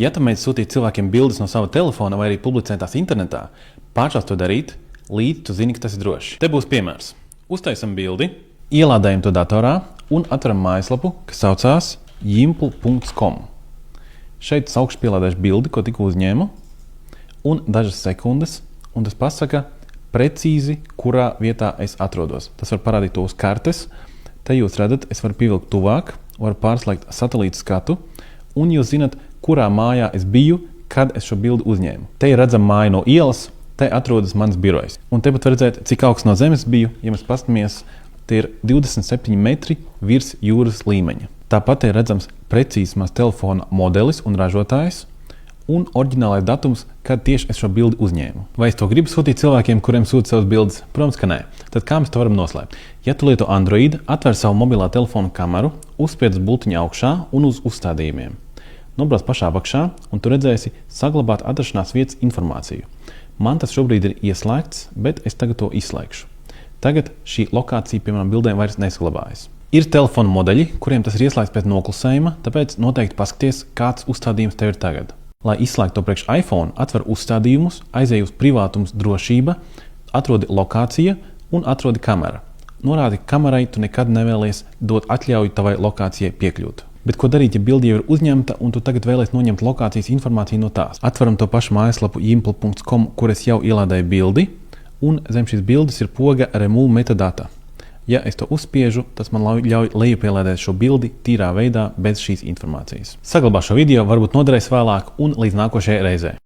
Ja tu mēģini sūtīt cilvēkiem bildes no sava telefona vai arī publicēt tās internetā, pārtrauc to darīt, līdz tu zini, ka tas ir droši. Te būs piemērs. Uztaisam bildi, ielādējam to datorā un atveram mājaslapu, kas saucās jimpl.com. Šeit augšā pielādēšu bildi, ko tikko uzņēmu, un dažas sekundes, un tas pasaka precīzi, kurā vietā es atrodos. Tas var parādīt to uz kartes. Te jūs redzat, es varu pievilkt tuvāk, varu pārslēgt satelītu skatu, un jūs zinat, kurā mājā es biju, kad es šo bildi uzņēmu. Te ir redzama māja no ielas, te atrodas mans birojs. Un te pat var redzēt, cik augsts no zemes biju. Ja mēs paskatāmies, tie ir 27 metri virs jūras līmeņa. Tāpat te ir redzams precīzi mans telefona modelis un ražotājs, un oriģinālais datums, kad tieši es šo bildi uzņēmu. Vai es to gribu sūtīt cilvēkiem, kuriem sūta savas bildes? Protams, ka nē. Tad kā mēs to varam noslēpt? Ja tu lieto Android, atver savu mobilā telefona kameru, uzspiedz bultiņu augšā un uz uzstādījumiem. Nobrauc pašā apakšā, un tu redzēsi saglabāt atrašanās vietas informāciju. Man tas šobrīd ir ieslēgts, bet es tagad to izslēgšu. Tagad šī lokācija, piemēram, bildēm vairs nesaglabājas. Ir telefona modeļi, kuriem tas ir ieslēgts pēc noklusējuma, tāpēc noteikti paskaties, kāds uzstādījums tev ir tagad. Lai izslēgtu to priekš iPhone, atver uzstādījumus, aizej uz privātums drošība, atrodi lokācija un atrodi kamera. Norādi, ka kamerai tu nekad nevēlies dot atļauju tavai lokācijai piekļūt. Bet ko darīt, ja bilde jau ir uzņemta un tu tagad vēlies noņemt lokācijas informāciju no tās? Atveram to pašu mājaslapu jimpl.com, kur es jau ielādēju bildi, un zem šīs bildes ir poga Remove Metadata. Ja es to uzspiežu, tas man ļauj lejupielādēt šo bildi tīrā veidā bez šīs informācijas. Saglabā šo video, varbūt noderēs vēlāk, un līdz nākošajai reizei.